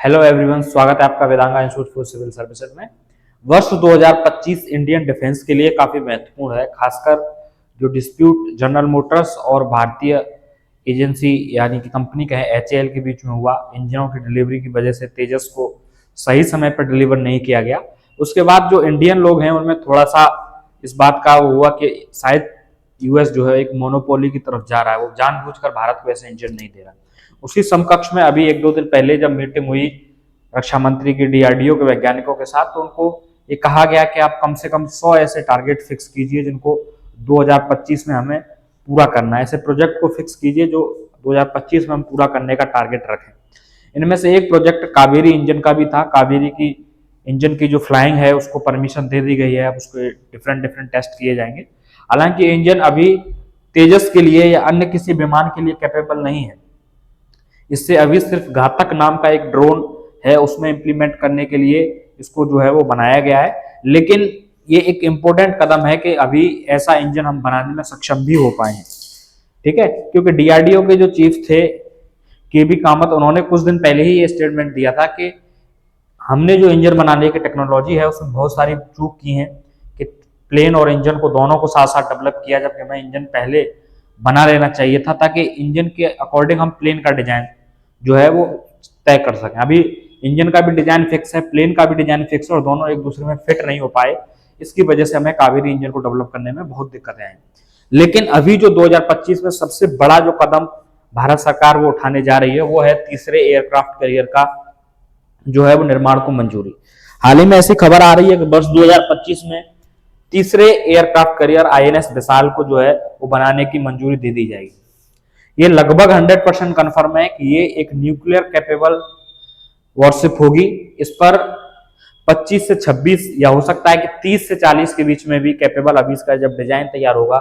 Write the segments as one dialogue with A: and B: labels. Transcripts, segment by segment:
A: Hello everyone, स्वागत है आपका वेदांगा इंस्टीट्यूट फॉर सिविल सर्विसेज में। वर्ष 2025 इंडियन डिफेंस के लिए काफी महत्वपूर्ण है, खासकर जो डिस्प्यूट जनरल मोटर्स और भारतीय एजेंसी यानी कि कंपनी कहें एचएएल के बीच में हुआ। इंजनों की डिलीवरी की वजह से तेजस को सही समय पर डिलीवर नहीं किया गया। उसके बाद जो इंडियन लोग हैं उनमें थोड़ा सा इस बात का वो हुआ कि शायद यूएस जो है एक मोनोपोली की तरफ जा रहा है, वो जानबूझकर भारत को ऐसे इंजन नहीं दे रहा। उसी समकक्ष में अभी एक दो दिन पहले जब मीटिंग हुई रक्षा मंत्री की डीआरडीओ के वैज्ञानिकों के साथ, तो उनको ये कहा गया कि आप कम से कम 100 ऐसे टारगेट फिक्स कीजिए जिनको 2025 में हमें पूरा करना है। ऐसे प्रोजेक्ट को फिक्स कीजिए जो 2025 में हम पूरा करने का टारगेट रखें। इनमें से एक प्रोजेक्ट कावेरी इंजन का भी था। कावेरी की इंजन की जो फ्लाइंग है उसको परमिशन दे दी गई है, अब उसको डिफरेंट टेस्ट किए जाएंगे। हालांकि इंजन अभी तेजस के लिए या अन्य किसी विमान के लिए कैपेबल नहीं है। इससे अभी सिर्फ घातक नाम का एक ड्रोन है, उसमें इंप्लीमेंट करने के लिए इसको जो है वो बनाया गया है। लेकिन ये एक इंपॉर्टेंट कदम है कि अभी ऐसा इंजन हम बनाने में सक्षम भी हो पाए हैं, ठीक है। क्योंकि डीआरडीओ के जो चीफ थे केबी कामत, उन्होंने कुछ दिन पहले ही ये स्टेटमेंट दिया था कि हमने जो इंजन बनाने की टेक्नोलॉजी है उसमें बहुत सारी चूक की हैं कि प्लेन और इंजन को दोनों को साथ साथ डेवलप किया, जबकि हमें इंजन पहले बना लेना चाहिए था ताकि इंजन के अकॉर्डिंग हम प्लेन का डिजाइन जो है वो तय कर सकें। अभी इंजन का भी डिजाइन फिक्स है, प्लेन का भी डिजाइन फिक्स है और दोनों एक दूसरे में फिट नहीं हो पाए। इसकी वजह से हमें कावेरी इंजन को डेवलप करने में बहुत दिक्कतें आई। लेकिन अभी जो 2025 में सबसे बड़ा जो कदम भारत सरकार वो उठाने जा रही है वो है तीसरे एयरक्राफ्ट कैरियर का जो है वो निर्माण को मंजूरी। हाल ही में ऐसी खबर आ रही है कि वर्ष 2025 में तीसरे एयरक्राफ्ट कैरियर आईएनएस विशाल को जो है वो बनाने की मंजूरी दे दी जाएगी। ये लगभग 100% कन्फर्म है कि ये एक न्यूक्लियर कैपेबल वॉरशिप होगी। इस पर 25 से 26 या हो सकता है कि 30 से 40 के बीच में भी कैपेबल, अभी इसका जब डिजाइन तैयार होगा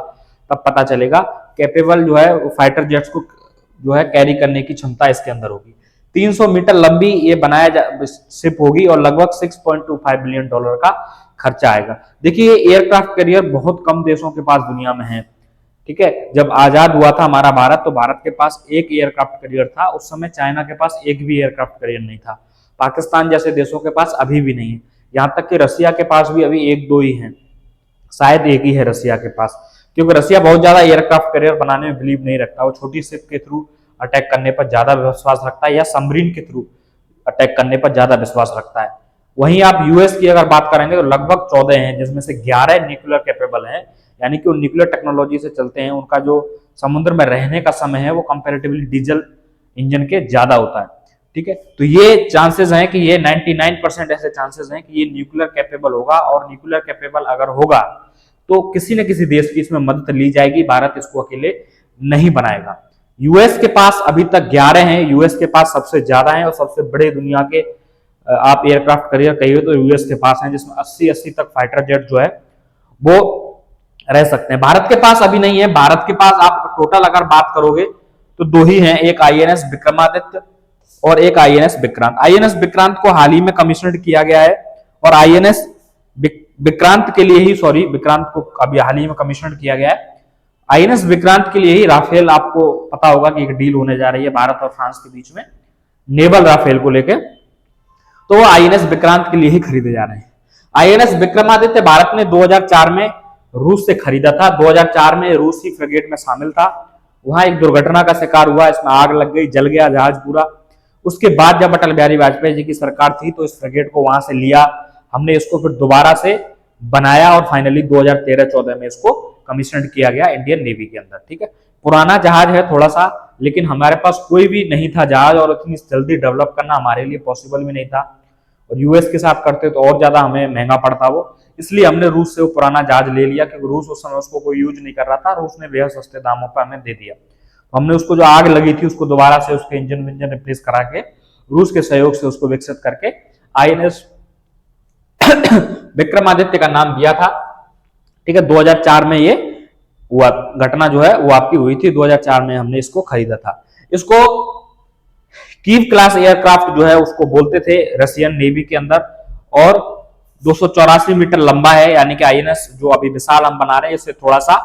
A: तब पता चलेगा। कैपेबल जो है फाइटर जेट्स को जो है कैरी करने की क्षमता इसके अंदर होगी। 300 मीटर लंबी ये बनाया शिप होगी और लगभग $6.25 बिलियन का खर्चा आएगा। देखिए ये एयरक्राफ्ट कैरियर बहुत कम देशों के पास दुनिया में है, ठीक है। जब आजाद हुआ था हमारा भारत तो भारत के पास एक एयरक्राफ्ट कैरियर था। उस समय चाइना के पास एक भी एयरक्राफ्ट कैरियर नहीं था। पाकिस्तान जैसे देशों के पास अभी भी नहीं है। यहाँ तक कि रसिया के पास भी अभी एक दो ही है, शायद एक ही है रसिया के पास, क्योंकि रसिया बहुत ज्यादा एयरक्राफ्ट कैरियर बनाने में बिलीव नहीं रखता। वो छोटी शिप के थ्रू अटैक करने पर ज्यादा विश्वास रखता है या सबमरीन के थ्रू अटैक करने पर ज्यादा विश्वास रखता है। वहीं आप यूएस की अगर बात करेंगे तो लगभग 14 हैं, जिसमें से 11 न्यूक्लियर कैपेबल हैं, यानी कि वो न्यूक्लियर टेक्नोलॉजी से चलते हैं। उनका जो समुद्र में रहने का समय है वो कंपैरेटिवली डीजल इंजन के ज्यादा होता है, ठीक है। तो ये चांसेस हैं कि ये 99% ऐसे चांसेस हैं कि ये न्यूक्लियर कैपेबल होगा। और न्यूक्लियर कैपेबल अगर होगा तो किसी न किसी देश की इसमें मदद ली जाएगी, भारत इसको अकेले नहीं बनाएगा। यूएस के पास अभी तक 11 हैं, यूएस के पास सबसे ज्यादा है और सबसे बड़े दुनिया के आप एयरक्राफ्ट कैरियर कहिए तो यूएस के पास है, जिसमें 80 तक फाइटर जेट जो है वो रह सकते हैं। भारत के पास अभी नहीं है। भारत के पास आप टोटल अगर बात करोगे तो दो ही हैं, एक आईएनएस विक्रमादित्य और एक आईएनएस विक्रांत। आईएनएस विक्रांत को हाल ही में कमीशनड किया गया है और आईएनएस विक्रांत के लिए ही, सॉरी, विक्रांत को अभी हाल ही में कमीशनड किया गया है। आईएनएस विक्रांत के लिए ही राफेल, आपको पता होगा कि एक डील होने जा रही है भारत और फ्रांस के बीच में नेवल राफेल को लेकर, तो वो आईएनएस विक्रांत के लिए ही खरीदे जा रहे हैं। आईएनएस विक्रमादित्य भारत ने 2004 में रूस से खरीदा था। 2004 में रूसी फ्रिगेट में शामिल था। वहां एक दुर्घटना का शिकार हुआ, इसमें आग लग गई, जल गया जहाज पूरा। उसके बाद जब अटल बिहारी वाजपेयी जी की सरकार थी तो इस फ्रिगेट को वहां से लिया हमने, इसको फिर दोबारा से बनाया और फाइनली 2013-14 में इसको कमीशन किया गया इंडियन नेवी के अंदर, ठीक है। पुराना जहाज है थोड़ा सा, लेकिन हमारे पास कोई भी नहीं था जहाज और इतनी जल्दी डेवलप करना हमारे लिए पॉसिबल भी नहीं था। और यूएस के साथ करते तो और ज्यादा हमें महंगा पड़ता वो, इसलिए हमने रूस से वो पुराना जहाज ले लिया, क्योंकि रूस उस समय उसको कोई यूज नहीं कर रहा था। रूस ने बेहद सस्ते दामों पर हमें दे दिया। तो हमने उसको जो आग लगी थी उसको दोबारा से उसके इंजन विंजन रिप्लेस करा के रूस के सहयोग से उसको विकसित करके आईएनएस विक्रमादित्य का नाम दिया था, ठीक है। 2004 में ये हुआ घटना जो है वो आपकी हुई थी। 2004 में हमने इसको खरीदा था। इसको कीव क्लास एयरक्राफ्ट जो है उसको बोलते थे रशियन नेवी के अंदर, और 284 मीटर लंबा है, यानी कि आईएनएस जो अभी विशाल हम बना रहे हैं इससे थोड़ा सा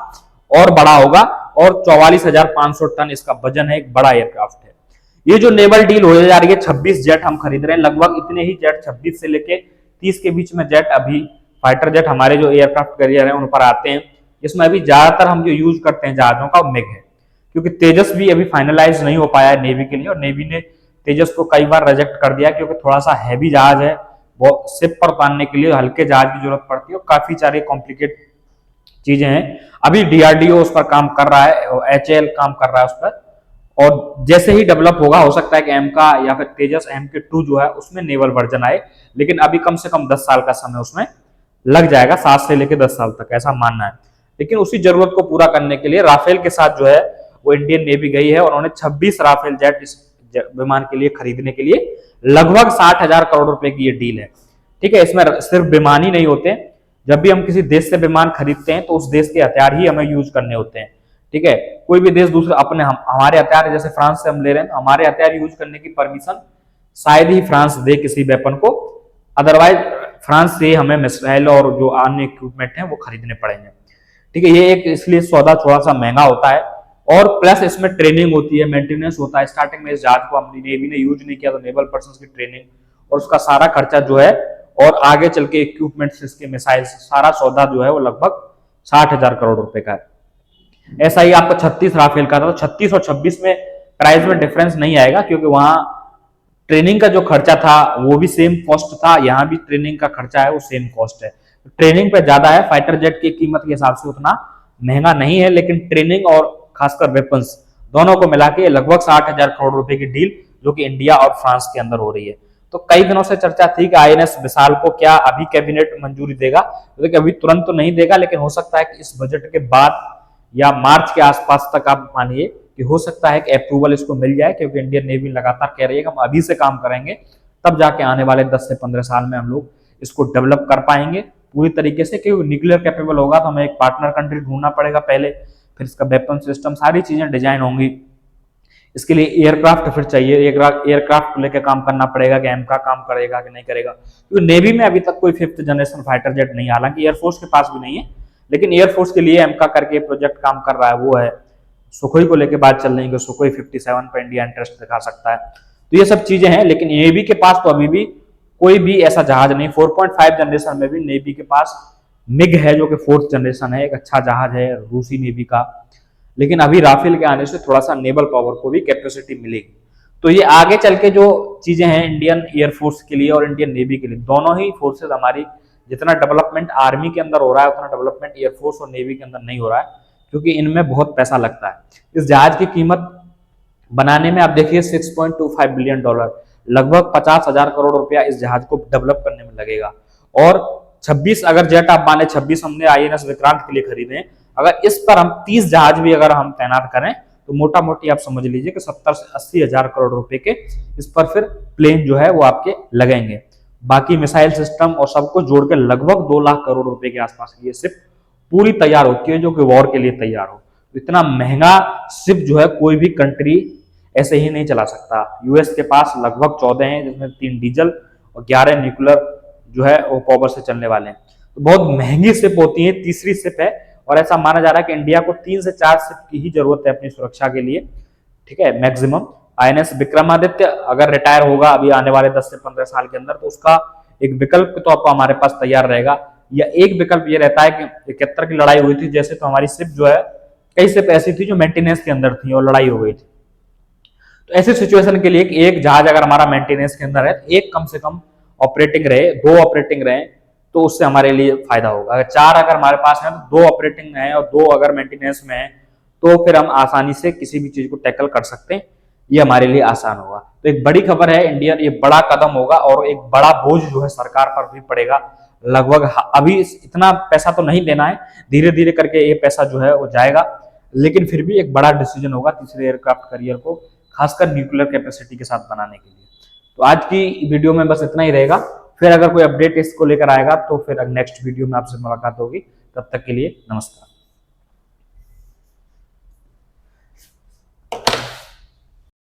A: और बड़ा होगा और 44,500 टन इसका वजन है। एक बड़ा एयरक्राफ्ट है। ये जो नेवल डील हो जा रही है, 26 जेट हम खरीद रहे हैं, लगभग इतने ही जेट 26 से लेके 30 के बीच में जेट अभी फाइटर जेट हमारे जो एयरक्राफ्ट कैरियर है उन पर आते हैं। इसमें अभी ज्यादातर हम जो यूज करते हैं जहाजों का मिग है, क्योंकि तेजस भी अभी फाइनलाइज नहीं हो पाया है नेवी के लिए, और नेवी ने तेजस को कई बार रिजेक्ट कर दिया क्योंकि थोड़ा सा हैवी जहाज है, वो शिप पर उतारने के लिए हल्के जहाज की जरूरत पड़ती है और काफी सारे कॉम्प्लिकेट चीजें हैं। अभी डीआरडीओ उस पर काम कर रहा है, एचएएल काम कर रहा है उस पर, और जैसे ही डेवलप होगा हो सकता है कि एम का या फिर तेजस MK2 जो है उसमें नेवल वर्जन आए, लेकिन अभी कम से कम 10 साल का समय उसमें लग जाएगा, 7 से लेकर 10 साल तक ऐसा मानना है। लेकिन उसी जरूरत को पूरा करने के लिए राफेल के साथ जो है वो इंडियन नेवी गई है, और उन्होंने 26 राफेल जेट इस विमान के लिए खरीदने के लिए लगभग 60,000 करोड़ रुपए की ये डील है। ठीक है, इसमें सिर्फ विमान ही नहीं होते, जब भी हम किसी देश से विमान खरीदते हैं तो उस देश के हथियार ही हमें यूज करने होते हैं। ठीक है, कोई भी देश दूसरे अपने हमारे हथियार, जैसे फ्रांस से हम ले रहे हैं, हमारे हथियार यूज करने की परमिशन शायद ही फ्रांस दे किसी वेपन को, अदरवाइज फ्रांस से हमें मिसाइल और जो अन्य इक्विपमेंट हैं वो खरीदने पड़ेंगे। ठीक है, ये एक इसलिए सौदा थोड़ा सा महंगा होता है, और प्लस इसमें ट्रेनिंग होती है, मेंटेनेंस होता है। स्टार्टिंग में इस जहाज को अपनी नेवी ने यूज नहीं किया तो नेवल पर्सन की ट्रेनिंग और उसका सारा खर्चा जो है, और आगे चल के इक्विपमेंट्स, इसके मिसाइल, सारा सौदा जो है वो लगभग 60,000 करोड़ रुपए का है। ऐसा ही आपको 36 राफेल का था, तो 36 और 26 में प्राइस में डिफरेंस नहीं आएगा, क्योंकि वहां ट्रेनिंग का जो खर्चा था वो भी सेम कॉस्ट था, यहाँ भी ट्रेनिंग का खर्चा है वो सेम कॉस्ट है। ट्रेनिंग पे ज्यादा है, फाइटर जेट की कीमत के हिसाब से उतना महंगा नहीं है, लेकिन ट्रेनिंग और खासकर वेपन्स दोनों को मिला के लगभग 60,000 करोड़ रुपए की डील जो कि इंडिया और फ्रांस के अंदर हो रही है। तो कई दिनों से चर्चा थी कि INS विशाल को क्या अभी कैबिनेट मंजूरी देगा, तो अभी तुरंत तो नहीं देगा, लेकिन हो सकता है कि इस बजट के बाद या मार्च के आसपास तक आप मानिए कि हो सकता है कि अप्रूवल इसको मिल जाए, क्योंकि इंडियन नेवी लगातार कह रही है कि हम अभी से काम करेंगे, तब जाके आने वाले 10 से 15 साल में हम लोग इसको डेवलप कर पाएंगे पूरी तरीके से। क्योंकि न्यूक्लियर कैपेबल होगा तो हमें एक पार्टनर कंट्री ढूंढना पड़ेगा पहले, फिर इसका वेपन सिस्टम, सारी चीजें डिजाइन होंगी। इसके लिए एयरक्राफ्ट फिर चाहिए, एयरक्राफ्ट को लेकर काम करना पड़ेगा कि एमका काम करेगा कि नहीं करेगा, क्योंकि नेवी में अभी तक कोई 5th जनरेशन फाइटर जेट नहीं, हालांकि एयरफोर्स के पास भी नहीं है, लेकिन एयरफोर्स के लिए एमका करके प्रोजेक्ट काम कर रहा है, वो है सुखोई को लेकर बात चल रही है, सुखोई 57 पर इंडिया इंटरेस्ट दिखा सकता है। तो ये सब चीजें हैं, लेकिन नेवी के पास तो अभी भी कोई भी ऐसा जहाज नहीं। 4.5 जनरेशन में भी नेवी के पास मिग है जो कि 4th जनरेशन है, एक अच्छा जहाज है रूसी नेवी का, लेकिन अभी राफेल के आने से थोड़ा सा नेवल पावर को भी कैपेसिटी मिलेगी। तो ये आगे चल के जो चीजें हैं इंडियन एयरफोर्स के लिए और इंडियन नेवी के लिए, दोनों ही फोर्सेज हमारी, जितना डेवलपमेंट आर्मी के अंदर हो रहा है उतना डेवलपमेंट एयरफोर्स और नेवी के अंदर नहीं हो रहा है, क्योंकि इनमें बहुत पैसा लगता है। इस जहाज की कीमत बनाने में आप देखिए $6.25 बिलियन, लगभग 50,000 करोड़ रुपया इस जहाज को डेवलप करने में लगेगा। और 26 अगर जेट आप माने, 26 हमने INS विक्रांत के लिए खरीदे, अगर इस पर हम 30 जहाज भी अगर हम तैनात करें तो मोटा मोटी आप समझ लीजिए कि 70 से 80,000 करोड़ रुपए के इस पर फिर प्लेन जो है वो आपके लगेंगे। बाकी मिसाइल सिस्टम और सबको जोड़ के लगभग 2 लाख करोड़ रुपए के आसपास ये शिप पूरी तैयार होती है, जो कि वॉर के लिए तैयार हो। इतना महंगा शिप जो है कोई भी कंट्री ऐसे ही नहीं चला सकता। यूएस के पास लगभग 14 हैं, जिसमें 3 डीजल और 11 न्यूक्लियर जो है वो पावर से चलने वाले हैं। तो बहुत महंगी शिप होती है, तीसरी शिप है, और ऐसा माना जा रहा है कि इंडिया को 3 से 4 शिप की ही जरूरत है अपनी सुरक्षा के लिए। ठीक है, मैक्सिमम। INS विक्रमादित्य अगर रिटायर होगा अभी आने वाले 10 से 15 साल के अंदर, तो उसका एक विकल्प तो आपको हमारे पास तैयार रहेगा। या एक विकल्प ये रहता है कि 71 की लड़ाई हुई थी जैसे, तो हमारी शिप जो है, कई शिप ऐसी थी जो मेंटेनेंस के अंदर थी और लड़ाई हो गई थी। तो ऐसी सिचुएशन के लिए एक जहाज अगर हमारा मेंटेनेंस के अंदर है, एक कम से कम ऑपरेटिंग रहे, 2 ऑपरेटिंग रहे, तो उससे हमारे लिए फायदा होगा। अगर 4 अगर हमारे पास है तो 2 ऑपरेटिंग है और 2 अगर मेंटेनेंस में है, तो फिर हम आसानी से किसी भी चीज को टैकल कर सकते हैं, ये हमारे लिए आसान होगा। तो एक बड़ी खबर है इंडियन, ये बड़ा कदम होगा और एक बड़ा बोझ जो है सरकार पर भी पड़ेगा। लगभग अभी इतना पैसा तो नहीं देना है, धीरे धीरे करके ये पैसा जो है वो जाएगा, लेकिन फिर भी एक बड़ा डिसीजन होगा तीसरे एयरक्राफ्ट कैरियर को खासकर न्यूक्लियर कैपेसिटी के साथ बनाने के लिए। तो आज की वीडियो में बस इतना ही रहेगा, फिर अगर कोई अपडेट इसको लेकर आएगा तो फिर नेक्स्ट वीडियो में आपसे मुलाकात होगी। तब तक के लिए नमस्कार।